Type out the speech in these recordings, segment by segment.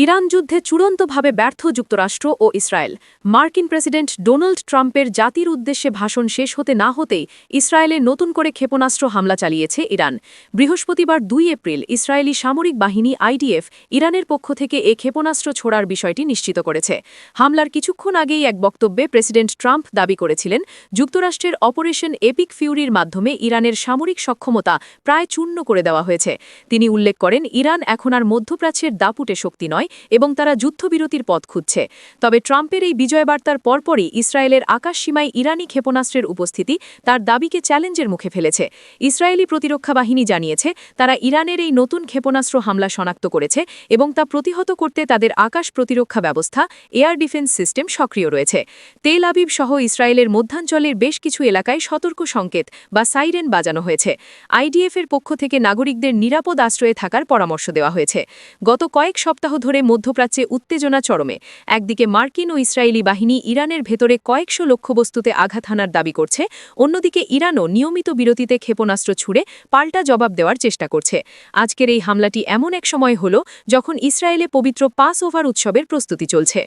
Iran যুদ্ধে চূড়ান্তভাবে ব্যর্থ যুক্তরাষ্ট্র ও ইসরায়েল। মার্কিন প্রেসিডেন্ট ডোনাল্ড ট্রাম্পের জাতির উদ্দেশ্যে ভাষণ শেষ হতে না হতেই ইসরায়েলে নতুন করে ক্ষেপণাস্ত্র হামলা চালিয়েছে ইরান। বৃহস্পতিবার ২ এপ্রিল ইসরায়েলি সামরিক বাহিনী আইডিএফ ইরানের পক্ষ থেকে এ ক্ষেপণাস্ত্র ছোড়ার বিষয়টি নিশ্চিত করেছে। হামলার কিছুক্ষণ আগেই এক বক্তব্যে প্রেসিডেন্ট ট্রাম্প দাবি করেছিলেন, যুক্তরাষ্ট্রের অপারেশন এপিক ফিউরির মাধ্যমে ইরানের সামরিক সক্ষমতা প্রায় চূর্ণ করে দেওয়া হয়েছে। তিনি উল্লেখ করেন, ইরান এখন আর মধ্যপ্রাচ্যের দাপুটে শক্তি নয় এবং তারা যুদ্ধবিরতির পথ খুঁজছে। তবে ট্রাম্পের এই বিজয়বার্তার পরপরই ইসরায়েলের আকাশসীমায় ইরানি ক্ষেপণাস্ত্রের উপস্থিতি তার দাবিকে চ্যালেঞ্জের মুখে ফেলেছে। ইসরায়েলি প্রতিরক্ষা বাহিনী জানিয়েছে, তারা ইরানের এই নতুন ক্ষেপণাস্ত্র হামলা শনাক্ত করেছে এবং তা প্রতিহত করতে তাদের আকাশ প্রতিরক্ষা ব্যবস্থা এয়ার ডিফেন্স সিস্টেম সক্রিয় রয়েছে। তেল আবিব সহ ইসরায়েলের মধ্যাঞ্চলের বেশ কিছু এলাকায় সতর্ক সংকেত বা সাইরেন বাজানো হয়েছে। আইডিএফের পক্ষ থেকে নাগরিকদের নিরাপদ আশ্রয়ে থাকার পরামর্শ দেওয়া হয়েছে। গত কয়েক সপ্তাহ ধরে মধ্যপ্রাচ্যে উত্তেজনা চরমে। একদিকে মার্কিন ও ইসরায়েলি বাহিনী ইরানের ভেতরে কয়েকশো লক্ষ্যবস্তুতে আঘাত হানার দাবি করছে, অন্যদিকে ইরানও নিয়মিত বিরতিতে ক্ষেপণাস্ত্র ছুড়ে পাল্টা জবাব দেওয়ার চেষ্টা করছে। আজকের এই হামলাটি এমন এক সময় হল যখন ইসরায়েলে পবিত্র পাস ওভার উৎসবের প্রস্তুতি চলছে।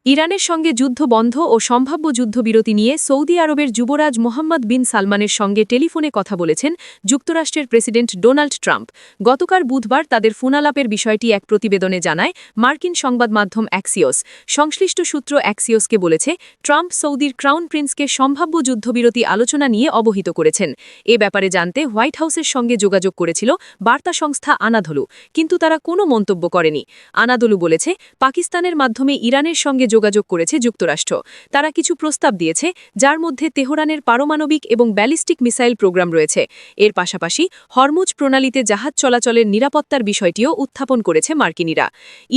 ইরানের সঙ্গে যুদ্ধ বন্ধ ও সম্ভাব্য যুদ্ধবিরতি নিয়ে সৌদি আরবের যুবরাজ মোহাম্মদ বিন সালমানের সঙ্গে টেলিফোনে কথা বলেছেন যুক্তরাষ্ট্রের প্রেসিডেন্ট ডোনাল্ড ট্রাম্প। গতকাল বুধবার তাদের ফোনালাপের বিষয়টি এক প্রতিবেদনে জানায় মার্কিন সংবাদ মাধ্যম অ্যাক্সিওস। সংশ্লিষ্ট সূত্র অ্যাক্সিওসকে বলেছে, ট্রাম্প সৌদির ক্রাউন প্রিন্সকে সম্ভাব্য যুদ্ধবিরতি আলোচনা নিয়ে অবহিত করেছেন। এ ব্যাপারে জানতে হোয়াইট হাউসের সঙ্গে যোগাযোগ করেছিল বার্তা সংস্থা আনাদলু, কিন্তু তারা কোনো মন্তব্য করেনি। আনাদলু বলেছে, পাকিস্তানের মাধ্যমে ইরানের সঙ্গে যোগাযোগ করেছে যুক্তরাষ্ট্র। তারা কিছু প্রস্তাব দিয়েছে, যার মধ্যে তেহরানের পারমাণবিক এবং ব্যালিস্টিক মিসাইল প্রোগ্রাম রয়েছে। এর পাশাপাশি হরমুজ প্রণালীতে জাহাজ চলাচলের নিরাপত্তার বিষয়টিও উত্থাপন করেছে মার্কিনীরা।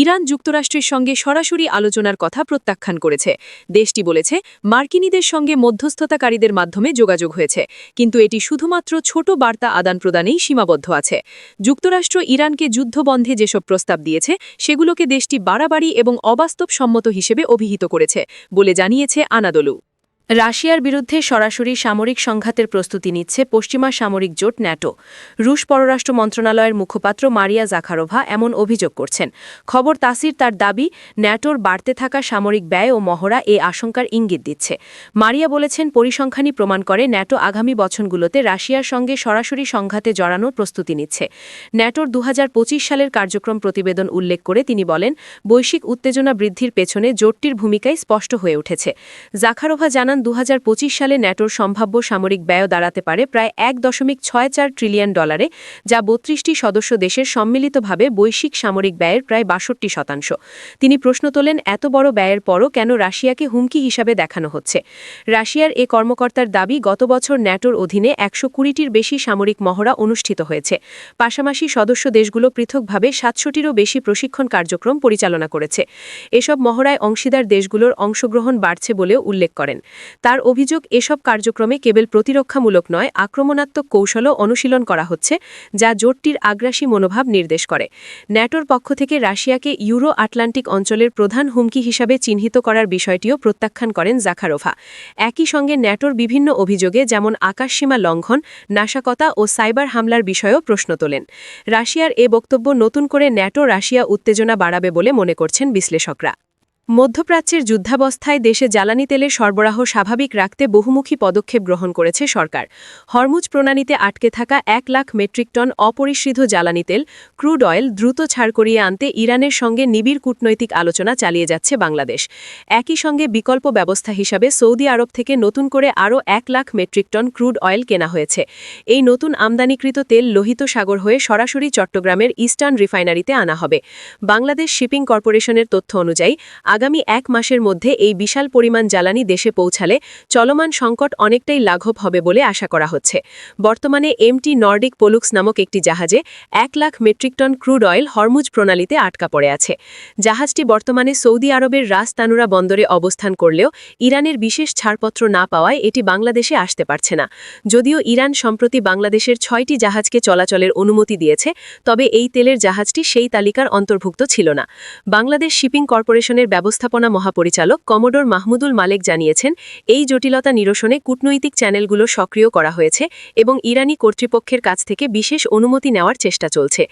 ইরান যুক্তরাষ্ট্রের সঙ্গে সরাসরি আলোচনার কথা প্রত্যাখ্যান করেছে। দেশটি বলেছে, মার্কিনীদের সঙ্গে মধ্যস্থতাকারীদের মাধ্যমে যোগাযোগ হয়েছে, কিন্তু এটি শুধুমাত্র ছোট বার্তা আদান প্রদানেই সীমাবদ্ধ আছে। যুক্তরাষ্ট্র ইরানকে যুদ্ধবন্ধে যেসব প্রস্তাব দিয়েছে, সেগুলোকে দেশটি বাড়াবাড়ি এবং অবাস্তবসম্মত হিসেবে অভিহিত করেছে বলে জানিয়েছে আনাদলু। রাশিয়ার বিরুদ্ধে সরাসরি সামরিক সংঘাতের প্রস্তুতি নিচ্ছে পশ্চিমা সামরিক জোট ন্যাটো। রুশ পররাষ্ট্র মন্ত্রণালয়ের মুখপাত্র মারিয়া জাখারোভা এমন অভিযোগ করছেন। খবর তাসির তার দাবি, ন্যাটোর বাড়তে থাকা সামরিক ব্যয় ও মহড়া এ আশঙ্কার ইঙ্গিত দিচ্ছে। মারিয়া বলেছেন, পরিসংখ্যানই প্রমাণ করে ন্যাটো আগামী বছরগুলোতে রাশিয়ার সঙ্গে সরাসরি সংঘাতে জড়ানোর প্রস্তুতি নিচ্ছে। ন্যাটোর ২০২৫ সালের কার্যক্রম প্রতিবেদন উল্লেখ করে তিনি বলেন, বৈশ্বিক উত্তেজনা বৃদ্ধির পেছনে জোটটির ভূমিকাই স্পষ্ট হয়ে উঠেছে। জাখারোভা জানান, ২০২৫ সালে ন্যাটোর সম্ভাব্য সামরিক ব্যয় দাঁড়াতে পারে প্রায় $১.৬৪ ট্রিলিয়ন, যা ৩২টি সদস্য দেশের সম্মিলিতভাবে বৈশ্বিক সামরিক ব্যয়ের প্রায় ৬২%। তিনি প্রশ্ন তোলেন, এত বড় ব্যয়ের পরও কেন রাশিয়াকে হুমকি হিসাবে দেখানো হচ্ছে? রাশিয়ার এ কর্মকর্তার দাবি, গত বছর ন্যাটোর অধীনে ১২০টির বেশি সামরিক মহড়া অনুষ্ঠিত হয়েছে। পাশাপাশি সদস্য দেশগুলো পৃথকভাবে ৭০০টিরও বেশি প্রশিক্ষণ কার্যক্রম পরিচালনা করেছে। এসব মহড়ায় অংশীদার দেশগুলোর অংশগ্রহণ বাড়ছে বলেও উল্লেখ করেন। তার অভিযোগ, এসব কার্যক্রমে কেবল প্রতিরক্ষামূলক নয়, আক্রমণাত্মক কৌশলও অনুশীলন করা হচ্ছে, যা জোটটির আগ্রাসী মনোভাব নির্দেশ করে। ন্যাটোর পক্ষ থেকে রাশিয়াকে ইউরো আটলান্টিক অঞ্চলের প্রধান হুমকি হিসাবে চিহ্নিত করার বিষয়টিও প্রত্যাখ্যান করেন জাখারোভা। একই সঙ্গে ন্যাটোর বিভিন্ন অভিযোগে, যেমন আকাশসীমা লঙ্ঘন, নাশকতা ও সাইবার হামলার বিষয়েও প্রশ্ন তোলেন। রাশিয়ার এ বক্তব্য নতুন করে ন্যাটো রাশিয়া উত্তেজনা বাড়াবে বলে মনে করছেন বিশ্লেষকরা। মধ্যপ্রাচ্যের যুদ্ধাবস্থায় দেশে জ্বালানি তেলের সরবরাহ স্বাভাবিক রাখতে বহুমুখী পদক্ষেপ গ্রহণ করেছে সরকার। হরমুজ প্রণালীতে আটকে থাকা ১ লাখ মেট্রিক টন অপরিশোধিত জ্বালানি তেল, ক্রুড অয়েল দ্রুত ছাড় করিয়ে আনতে ইরানের সঙ্গে নিবিড় কূটনৈতিক আলোচনা চালিয়ে যাচ্ছে বাংলাদেশ। একই সঙ্গে বিকল্প ব্যবস্থা হিসাবে সৌদি আরব থেকে নতুন করে আরও ১ lakh metric ton crude oil কেনা হয়েছে। এই নতুন আমদানিকৃত তেল লোহিত সাগর হয়ে সরাসরি চট্টগ্রামের ইস্টার্ন রিফাইনারিতে আনা হবে। বাংলাদেশ শিপিং কর্পোরেশনের তথ্য অনুযায়ী, আগামী ১ মাসের মধ্যে এই বিশাল পরিমাণ জ্বালানি দেশে পৌঁছালে চলমান সংকট অনেকটাই লাঘব হবে বলে আশা করা হচ্ছে। বর্তমানে এমটি নর্ডিক পোলুক্স নামক একটি জাহাজে ১ lakh metric ton crude oil Hormuz প্রণালীতে আটকা পড়ে আছে। জাহাজটি বর্তমানে সৌদি আরবের রাস তানুরা বন্দরে অবস্থান করলেও ইরানের বিশেষ ছাড়পত্র না পাওয়ায় এটি বাংলাদেশে আসতে পারছে না। যদিও ইরান সম্প্রতি বাংলাদেশের ৬টি জাহাজকে চলাচলের অনুমতি দিয়েছে, তবে এই তেলের জাহাজটি সেই তালিকার অন্তর্ভুক্ত ছিল না। বাংলাদেশ শিপিং কর্পোরেশনের ব্যবস্থাপনা মহাপরিচালক কমোডর মাহমুদুল মালেক জানিয়েছেন, এই জটিলতা নিরসনে কূটনৈতিক চ্যানেলগুলো সক্রিয় করা হয়েছে এবং ইরানি কর্তৃপক্ষের কাছ থেকে বিশেষ অনুমতি নেওয়ার চেষ্টা চলছে।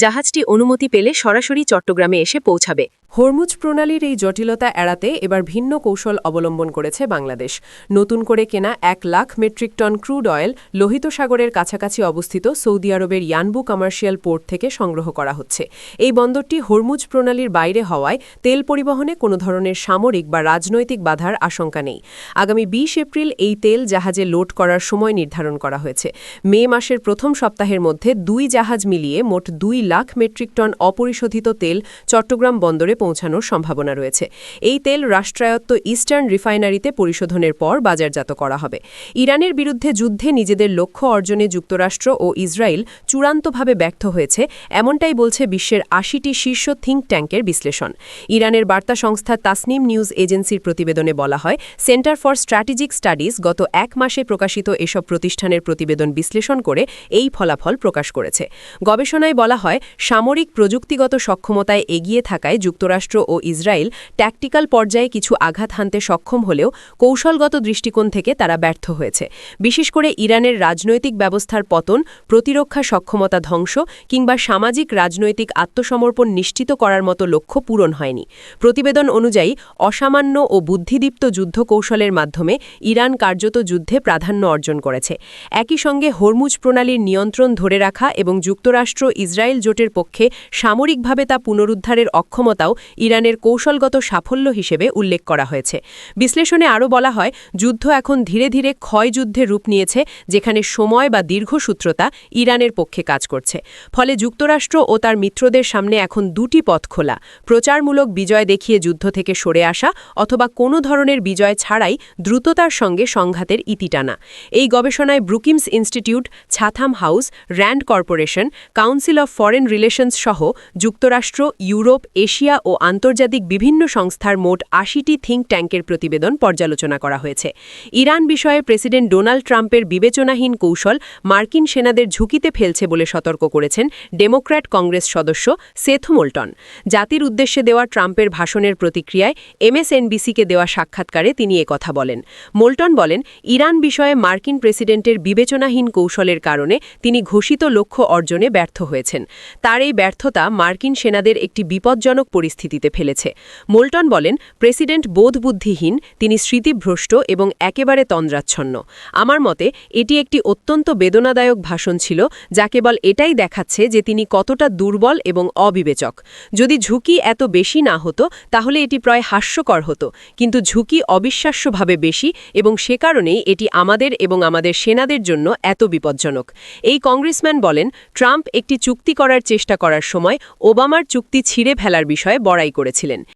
জাহাজটি অনুমতি পেলে সরাসরি চট্টগ্রামে এসে পৌঁছাবে। হরমুজ প্রণালীর এই জটিলতা এড়াতে এবার ভিন্ন কৌশল অবলম্বন করেছে বাংলাদেশ। নতুন করে কেনা 1,00,000 মেট্রিক টন ক্রুড অয়েল লোহিত সাগরের কাছাকাছি অবস্থিত সৌদি আরবের ইয়ানবু কমার্শিয়াল পোর্ট থেকে সংগ্রহ করা হচ্ছে। এই বন্দরটি হরমুজ প্রণালীর বাইরে হওয়ায় তেল পরিবহনে কোনো ধরনের সামরিক বা রাজনৈতিক বাধার আশঙ্কা নেই। আগামী 20 এপ্রিল এই তেল জাহাজে লোড করার সময় নির্ধারণ করা হয়েছে। মে মাসের প্রথম সপ্তাহের মধ্যে 2 জাহাজ মিলিয়ে মোট 2,00,000 মেট্রিক টন অপরিশোধিত তেল চট্টগ্রাম বন্দরে পৌঁছানোর সম্ভাবনা রয়েছে। এই তেল রাষ্ট্রায়ত্ত ইস্টার্ন রিফাইনারিতে পরিশোধনের পর বাজারজাত করা হবে। ইরানের বিরুদ্ধে যুদ্ধে নিজেদের লক্ষ্য অর্জনে যুক্তরাষ্ট্র ও ইসরায়েল চূড়ান্তভাবে ব্যর্থ হয়েছে, এমনটাই বলছে বিশ্বের 80টি শীর্ষ থিঙ্ক ট্যাঙ্কের বিশ্লেষণ। ইরানের বার্তা সংস্থা তাসনিম নিউজ এজেন্সির প্রতিবেদনে বলা হয়, সেন্টার ফর স্ট্র্যাটেজিক স্টাডিজ গত 1 মাসে প্রকাশিত এসব প্রতিষ্ঠানের প্রতিবেদন বিশ্লেষণ করে এই ফলাফল প্রকাশ করেছে। গবেষণায় বলা হয়, সামরিক প্রযুক্তিগত সক্ষমতায় এগিয়ে থাকায় যুক্তরাষ্ট্র ও ইসরায়েল ট্যাকটিক্যাল পর্যায়ে কিছু আঘাত হানতে সক্ষম হলেও কৌশলগত দৃষ্টিকোণ থেকে তারা ব্যর্থ হয়েছে। বিশেষ করে ইরানের রাজনৈতিক ব্যবস্থার পতন, প্রতিরক্ষা সক্ষমতা ধ্বংস কিংবা সামাজিক রাজনৈতিক আত্মসমর্পণ নিশ্চিত করার মতো লক্ষ্য পূরণ হয়নি। প্রতিবেদন অনুযায়ী অসামান্য ও বুদ্ধিদীপ্ত যুদ্ধ কৌশলের মাধ্যমে ইরান কার্যত যুদ্ধে প্রাধান্য অর্জন করেছে। একই সঙ্গে হরমুজ প্রণালীর নিয়ন্ত্রণ ধরে রাখা এবং যুক্তরাষ্ট্র ইসরায়েল জোটের পক্ষে সামরিকভাবে তা পুনরুদ্ধারের অক্ষমতাও ইরানের কৌশলগত সাফল্য হিসেবে উল্লেখ করা হয়েছে। বিশ্লেষণে আরও বলা হয়, যুদ্ধ এখন ধীরে ধীরে ক্ষয়যুদ্ধে রূপ নিয়েছে, যেখানে সময় বা দীর্ঘসূত্রতা ইরানের পক্ষে কাজ করছে। ফলে যুক্তরাষ্ট্র ও তার মিত্রদের সামনে এখন দুটি পথ খোলা: প্রচারমূলক বিজয় দেখিয়ে যুদ্ধ থেকে সরে আসা অথবা কোনো ধরনের বিজয় ছাড়াই দ্রুততার সঙ্গে সংঘাতের ইতি টানা। এই গবেষণায় Brookings institute, Chatham House, Rand Corporation, Council of Foreign Relations সহ যুক্তরাষ্ট্র, ইউরোপ, এশিয়া ও আন্তর্জাতিক বিভিন্ন সংস্থার মোট 80টি থিঙ্ক ট্যাঙ্কের প্রতিবেদন পর্যালোচনা করা হয়েছে। ইরান বিষয়ে প্রেসিডেন্ট ডোনাল্ড ট্রাম্পের বিবেচনাহীন কৌশল মার্কিন সেনাদের ঝুঁকিতে ফেলছে বলে সতর্ক করেছেন ডেমোক্র্যাট কংগ্রেস সদস্য সেথ মোল্টন। জাতির উদ্দেশ্যে দেওয়া ট্রাম্পের ভাষণের প্রতিক্রিয়ায় MSNBCকে দেওয়া সাক্ষাৎকারে তিনি একথা বলেন। মোল্টন বলেন, ইরান বিষয়ে মার্কিন প্রেসিডেন্টের বিবেচনাহীন কৌশলের কারণে তিনি ঘোষিত লক্ষ্য অর্জনে ব্যর্থ হয়েছেন। তার এই ব্যর্থতা মার্কিন সেনাদের একটি বিপজ্জনক পরিস্থিতিতে ফেলেছে। মোল্টন বলেন, প্রেসিডেন্ট বোধবুদ্ধিহীন, তিনি স্মৃতিভ্রষ্ট এবং একেবারে তন্দ্রাচ্ছন্ন। আমার মতে এটি একটি অত্যন্ত বেদনাদায়ক ভাষণ ছিল, যা কেবল এটাই দেখাচ্ছে যে তিনি কতটা দুর্বল এবং অবিবেচক। যদি ঝুঁকি এত বেশি না হতো তাহলে এটি প্রায় হাস্যকর হতো, কিন্তু ঝুঁকি অবিশ্বাস্যভাবে বেশি এবং সে কারণেই এটি আমাদের এবং আমাদের সেনাদের জন্য এত বিপজ্জনক। এই কংগ্রেসম্যান বলেন, ট্রাম্প একটি চুক্তি করার চেষ্টা করার সময় ওবামার চুক্তি ছিঁড়ে ফেলার বিষয়ে বড়াই করেছিলেন।